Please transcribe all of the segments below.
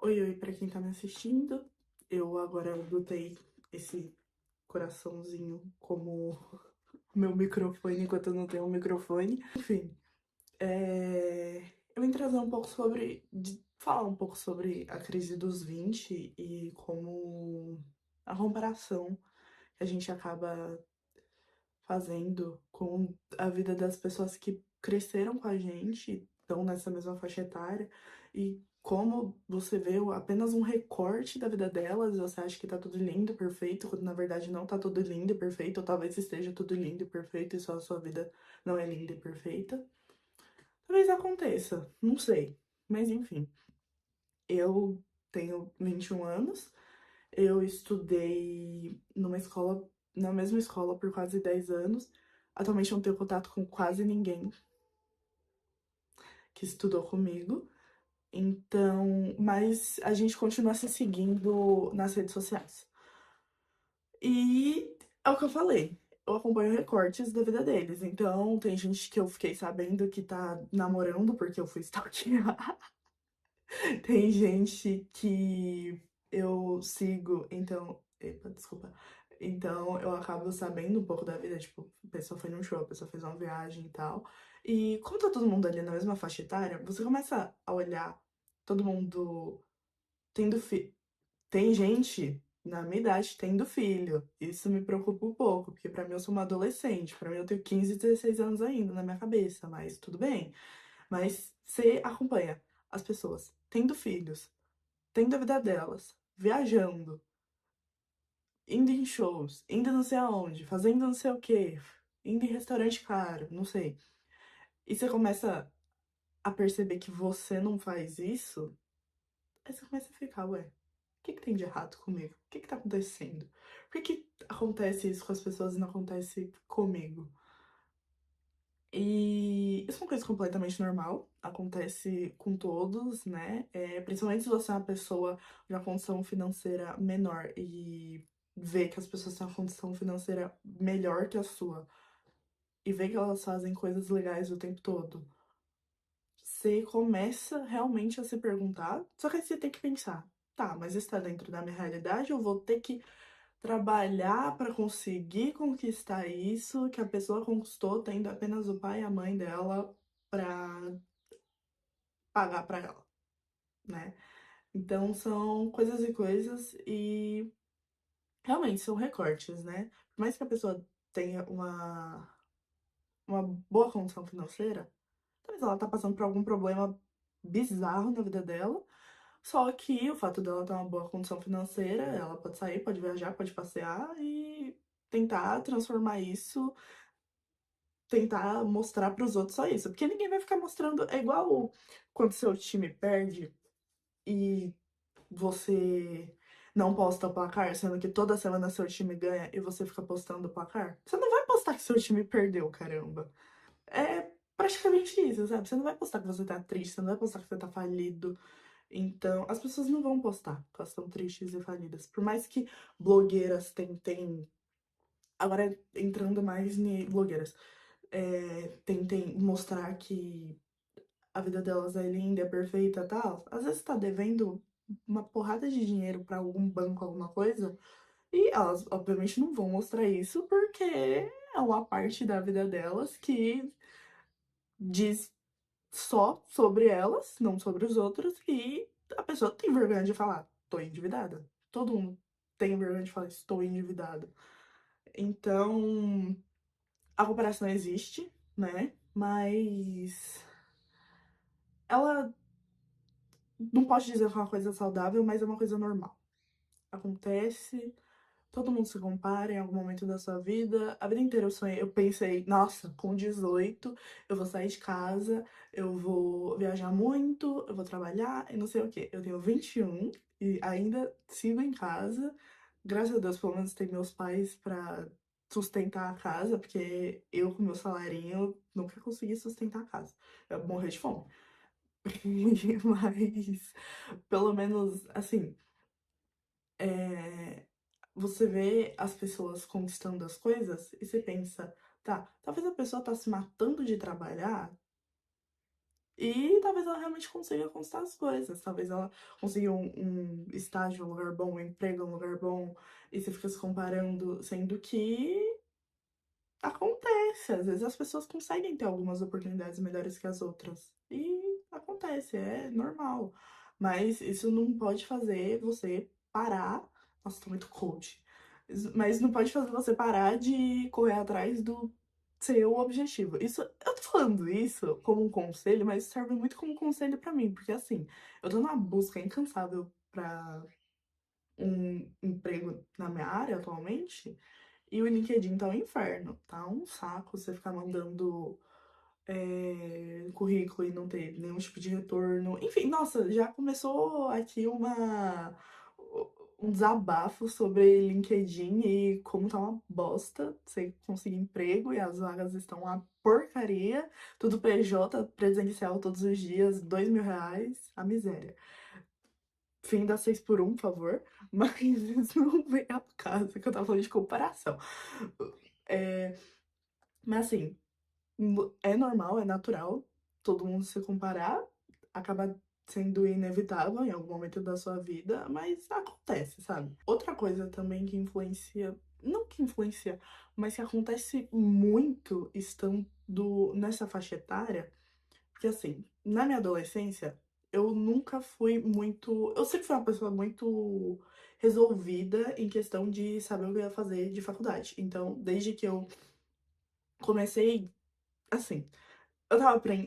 Oi, oi, pra quem tá me assistindo. Eu agora botei esse coraçãozinho como meu microfone enquanto eu não tenho um microfone. Enfim, eu vim trazer um pouco falar um pouco sobre a crise dos 20 e como a comparação que a gente acaba fazendo com a vida das pessoas que cresceram com a gente, estão nessa mesma faixa etária, e como você vê apenas um recorte da vida delas, você acha que tá tudo lindo, perfeito, quando na verdade não tá tudo lindo e perfeito, ou talvez esteja tudo lindo e perfeito e só a sua vida não é linda e perfeita. Talvez aconteça, não sei. Mas enfim, eu tenho 21 anos, eu estudei na mesma escola por quase 10 anos. Atualmente eu não tenho contato com quase ninguém que estudou comigo. Então, mas a gente continua se seguindo nas redes sociais. E é o que eu falei. Eu acompanho recortes da vida deles. Então, tem gente que eu fiquei sabendo que tá namorando porque eu fui stalkear. Tem gente que eu sigo, então. Epa, desculpa. Então eu acabo sabendo um pouco da vida, tipo, a pessoa foi num show, a pessoa fez uma viagem e tal. E como tá todo mundo ali na mesma faixa etária, você começa a olhar todo mundo tendo filho. Tem gente na minha idade tendo filho. Isso me preocupa um pouco, porque pra mim eu sou uma adolescente, pra mim eu tenho 15, 16 anos ainda na minha cabeça, mas tudo bem. Mas você acompanha as pessoas tendo filhos, tendo a vida delas, viajando, indo em shows, indo não sei aonde, fazendo não sei o quê, indo em restaurante caro, não sei. E você começa a perceber que você não faz isso, aí você começa a ficar, ué, o que que tem de errado comigo? O que que tá acontecendo? Por que que acontece isso com as pessoas e não acontece comigo? E isso é uma coisa completamente normal, acontece com todos, né? Principalmente se você é uma pessoa de uma condição financeira menor e vê que as pessoas têm uma condição financeira melhor que a sua e vê que elas fazem coisas legais o tempo todo, você começa realmente a se perguntar, só que aí você tem que pensar, tá, mas isso tá dentro da minha realidade, eu vou ter que trabalhar para conseguir conquistar isso que a pessoa conquistou tendo apenas o pai e a mãe dela para pagar para ela, né? Então são coisas e coisas e realmente são recortes, né? Por mais que a pessoa tenha uma boa condição financeira, talvez ela tá passando por algum problema bizarro na vida dela. Só que o fato dela ter uma boa condição financeira, ela pode sair, pode viajar, pode passear e tentar transformar isso, tentar mostrar para os outros só isso. Porque ninguém vai ficar mostrando. É igual quando seu time perde e você não posta o placar, sendo que toda semana seu time ganha e você fica postando o placar. Você não vai postar que seu time perdeu, caramba. É praticamente isso, sabe? Você não vai postar que você tá triste, você não vai postar que você tá falido. Então, as pessoas não vão postar que elas estão tristes e falidas. Por mais que blogueiras tentem. Agora, entrando mais em blogueiras, tentem mostrar que a vida delas é linda, é perfeita e tal. Às vezes tá devendo uma porrada de dinheiro pra algum banco, alguma coisa, e elas, obviamente, não vão mostrar isso porque é uma parte da vida delas que diz só sobre elas, não sobre os outros, e a pessoa tem vergonha de falar, tô endividada. Todo mundo tem vergonha de falar, estou endividada. Então, a comparação existe, né? Mas ela não posso dizer que é uma coisa saudável, mas é uma coisa normal. Acontece, todo mundo se compara em algum momento da sua vida. A vida inteira eu pensei, nossa, com 18 eu vou sair de casa, eu vou viajar muito, eu vou trabalhar e não sei o quê. Eu tenho 21 e ainda sigo em casa. Graças a Deus, pelo menos tem meus pais pra sustentar a casa, porque eu com meu salarinho nunca consegui sustentar a casa. Eu ia morrer de fome. Mas, pelo menos, assim, é, você vê as pessoas conquistando as coisas e você pensa, tá, talvez a pessoa tá se matando de trabalhar E talvez ela realmente consiga conquistar as coisas. Talvez ela consiga um estágio, um lugar bom, um emprego, um lugar bom. E você fica se comparando, sendo que acontece. Às vezes as pessoas conseguem ter algumas oportunidades melhores que as outras. E acontece, é normal. Mas isso não pode fazer você parar. Nossa, tô muito coach. Mas não pode fazer você parar de correr atrás do seu objetivo. Isso, eu tô falando isso como um conselho, mas serve muito como conselho pra mim, porque assim, eu tô numa busca incansável pra um emprego na minha área atualmente. E o LinkedIn tá um inferno, tá um saco você ficar mandando currículo e não ter nenhum tipo de retorno. Enfim, nossa, já começou aqui um desabafo sobre LinkedIn e como tá uma bosta você conseguir emprego e as vagas estão uma porcaria. Tudo PJ, presencial todos os dias, R$ 2.000, a miséria. Fim da 6 por um, por favor. Mas isso não vem ao caso, que eu tava falando de comparação. É, mas assim, é normal, é natural todo mundo se comparar, acaba sendo inevitável em algum momento da sua vida, mas acontece, sabe? Outra coisa também que influencia, não que influencia, mas que acontece muito estando nessa faixa etária, porque assim, na minha adolescência, eu nunca fui muito. Eu sempre fui uma pessoa muito resolvida em questão de saber o que eu ia fazer de faculdade. Então, desde que eu comecei, assim,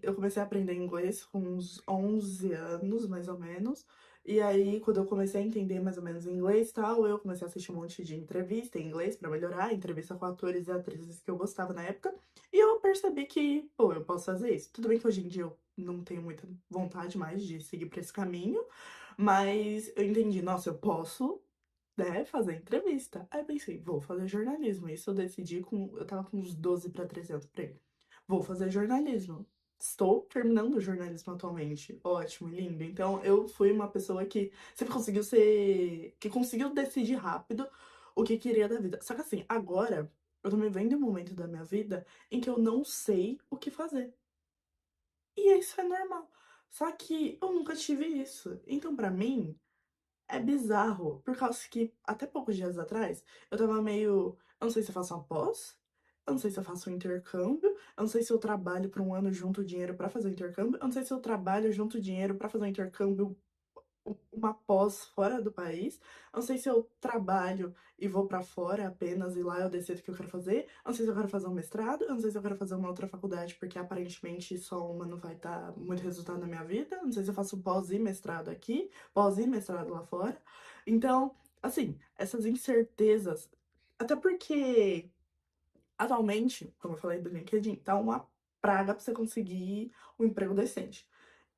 eu comecei a aprender inglês com uns 11 anos, mais ou menos. E aí, quando eu comecei a entender mais ou menos inglês e tal, eu comecei a assistir um monte de entrevista em inglês pra melhorar, entrevista com atores e atrizes que eu gostava na época. E eu percebi que, pô, eu posso fazer isso. Tudo bem que hoje em dia eu não tenho muita vontade mais de seguir pra esse caminho, mas eu entendi, nossa, eu posso, né, fazer entrevista. Aí eu pensei, vou fazer jornalismo. Isso eu decidi eu tava com uns 12 pra 13 anos pra ele. Vou fazer jornalismo. Estou terminando o jornalismo atualmente. Ótimo, lindo. Então, eu fui uma pessoa que sempre conseguiu que conseguiu decidir rápido o que queria da vida. Só que assim, agora eu tô me vendo em um momento da minha vida em que eu não sei o que fazer. E isso é normal. Só que eu nunca tive isso. Então, pra mim, é bizarro, por causa que até poucos dias atrás eu tava meio. Eu não sei se eu faço uma pós, eu não sei se eu faço um intercâmbio, eu não sei se eu trabalho por um ano e junto dinheiro pra fazer o intercâmbio, eu não sei se eu trabalho junto dinheiro pra fazer um intercâmbio, uma pós fora do país, eu não sei se eu trabalho e vou pra fora apenas e lá eu decido o que eu quero fazer, eu não sei se eu quero fazer um mestrado, eu não sei se eu quero fazer uma outra faculdade porque aparentemente só uma não vai dar muito resultado na minha vida, eu não sei se eu faço pós e mestrado aqui, pós e mestrado lá fora. Então, assim, essas incertezas, até porque atualmente, como eu falei do LinkedIn, tá uma praga pra você conseguir um emprego decente.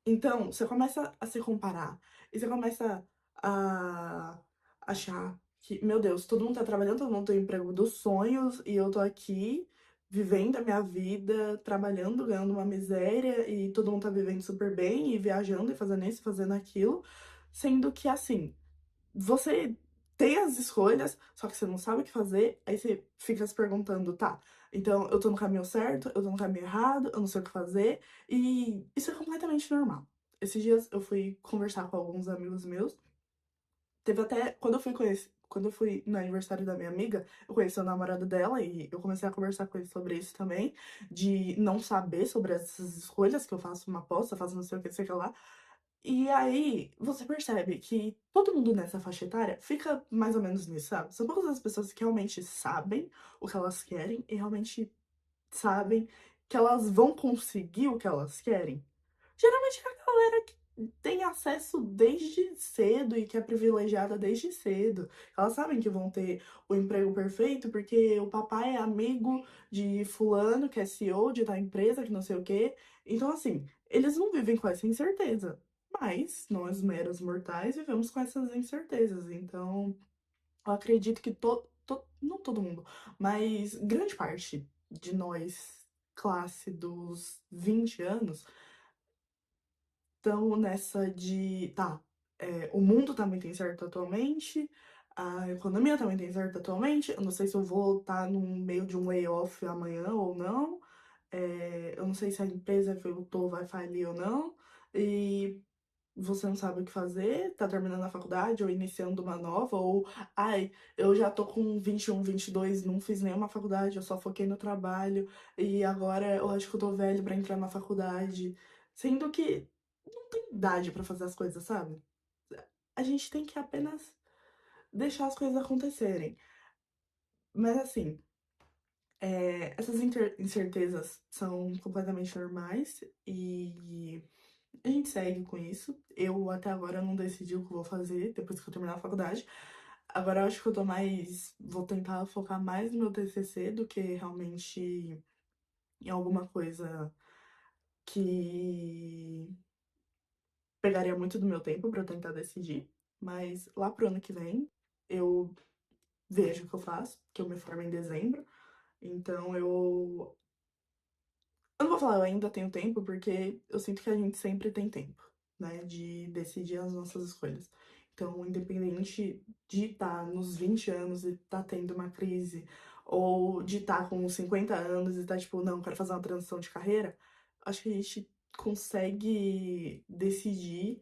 Então, você começa a se comparar e você começa a achar que, meu Deus, todo mundo tá trabalhando, todo mundo tem o emprego dos sonhos e eu tô aqui vivendo a minha vida, trabalhando, ganhando uma miséria e todo mundo tá vivendo super bem e viajando e fazendo isso, fazendo aquilo, sendo que assim, você tem as escolhas, só que você não sabe o que fazer, aí você fica se perguntando, tá, então eu tô no caminho certo, eu tô no caminho errado, eu não sei o que fazer, e isso é completamente normal. Esses dias eu fui conversar com alguns amigos meus, teve até, quando eu fui no aniversário da minha amiga, eu conheci o namorado dela e eu comecei a conversar com ele sobre isso também, de não saber sobre essas escolhas, que eu faço uma aposta, faço não sei o que, sei o que lá, e aí, você percebe que todo mundo nessa faixa etária fica mais ou menos nisso, sabe? São poucas as pessoas que realmente sabem o que elas querem e realmente sabem que elas vão conseguir o que elas querem. Geralmente é a galera que tem acesso desde cedo e que é privilegiada desde cedo. Elas sabem que vão ter o emprego perfeito porque o papai é amigo de fulano, que é CEO de tal empresa, que não sei o quê. Então, assim, eles não vivem com essa incerteza. Mas nós, meros mortais, vivemos com essas incertezas. Então, eu acredito que não todo mundo, mas grande parte de nós, classe dos 20 anos, estão nessa de, tá, o mundo também tem certo atualmente, a economia também tem certo atualmente, eu não sei se eu vou estar no meio de um layoff amanhã ou não, Eu não sei se a empresa que eu tô vai falir ou não, e você não sabe o que fazer, tá terminando a faculdade ou iniciando uma nova, ou ai, eu já tô com 21, 22, não fiz nenhuma faculdade, eu só foquei no trabalho e agora eu acho que eu tô velho pra entrar na faculdade, sendo que não tem idade pra fazer as coisas, sabe? A gente tem que apenas deixar as coisas acontecerem. Mas assim, essas incertezas são completamente normais e a gente segue com isso. Eu até agora não decidi o que eu vou fazer depois que eu terminar a faculdade. Agora eu acho que eu tô mais. Vou tentar focar mais no meu TCC do que realmente em alguma coisa que pegaria muito do meu tempo pra eu tentar decidir. Mas lá pro ano que vem eu vejo o que eu faço, que eu me formo em dezembro. Então eu não vou falar eu ainda tenho tempo, porque eu sinto que a gente sempre tem tempo, né, de decidir as nossas escolhas. Então, independente de estar nos 20 anos e estar tendo uma crise, ou de estar com 50 anos e estar tipo, não, quero fazer uma transição de carreira, acho que a gente consegue decidir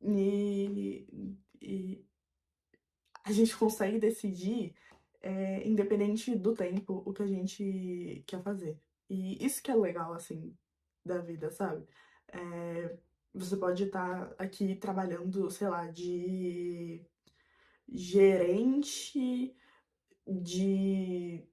e a gente consegue decidir, independente do tempo, o que a gente quer fazer. E isso que é legal, assim, da vida, sabe? Você pode estar aqui trabalhando, sei lá, de gerente de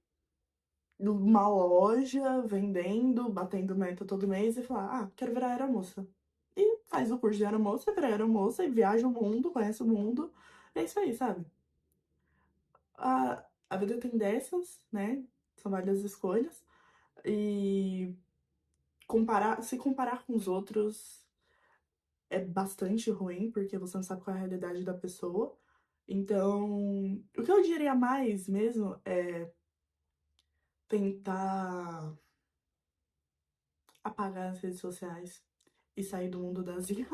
uma loja, vendendo, batendo meta todo mês e falar, ah, quero virar aeromoça. E faz o curso de aeromoça, vira aeromoça e viaja o mundo, conhece o mundo. É isso aí, sabe? A vida tem dessas, né? São várias escolhas. E se comparar com os outros é bastante ruim, porque você não sabe qual é a realidade da pessoa. Então, o que eu diria mais mesmo é tentar apagar as redes sociais e sair do mundo das IA.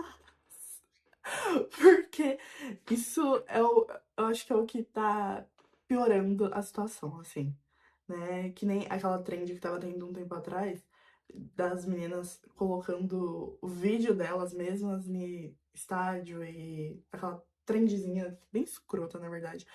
Porque isso eu acho que é o que tá piorando a situação, assim, né? Que nem aquela trend que tava tendo um tempo atrás, das meninas colocando o vídeo delas mesmas em estádio e aquela trendzinha bem escrota, na verdade.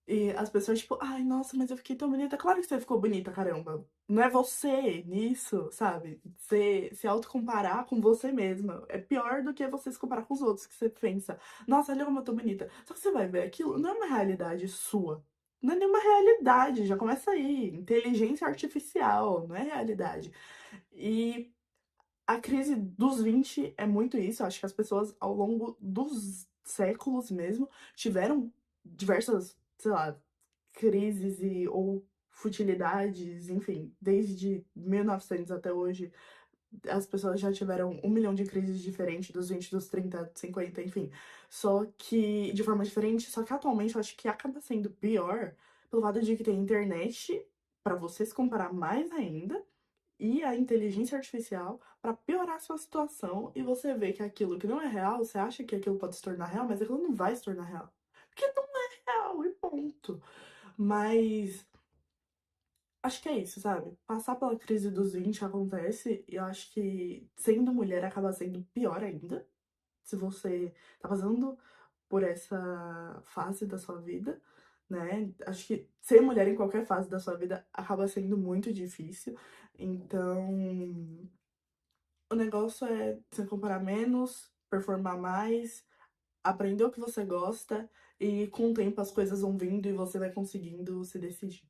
E as pessoas, tipo, ai, nossa, mas eu fiquei tão bonita. Claro que você ficou bonita, caramba. Não é você nisso, sabe? Você se autocomparar com você mesma. É pior do que você se comparar com os outros, que você pensa, nossa, olha como eu tô bonita. Só que você vai ver aquilo, não é uma realidade sua. Não é nenhuma realidade, já começa aí. Inteligência artificial, não é realidade. E a crise dos 20 é muito isso. Eu acho que as pessoas, ao longo dos séculos mesmo, tiveram diversas, sei lá, crises ou futilidades, enfim, desde 1900 até hoje, as pessoas já tiveram 1 milhão de crises diferentes, dos 20, dos 30, 50, enfim. Só que, de forma diferente, só que atualmente eu acho que acaba sendo pior pelo fato de que tem internet pra você se comparar mais ainda e a inteligência artificial para piorar a sua situação e você vê que aquilo que não é real, você acha que aquilo pode se tornar real, mas aquilo não vai se tornar real. Porque não é real e ponto. Mas acho que é isso, sabe? Passar pela crise dos 20 acontece e eu acho que sendo mulher acaba sendo pior ainda. Se você tá passando por essa fase da sua vida, né? Acho que ser mulher em qualquer fase da sua vida acaba sendo muito difícil. Então, o negócio é se comparar menos, performar mais, aprender o que você gosta e com o tempo as coisas vão vindo e você vai conseguindo se decidir.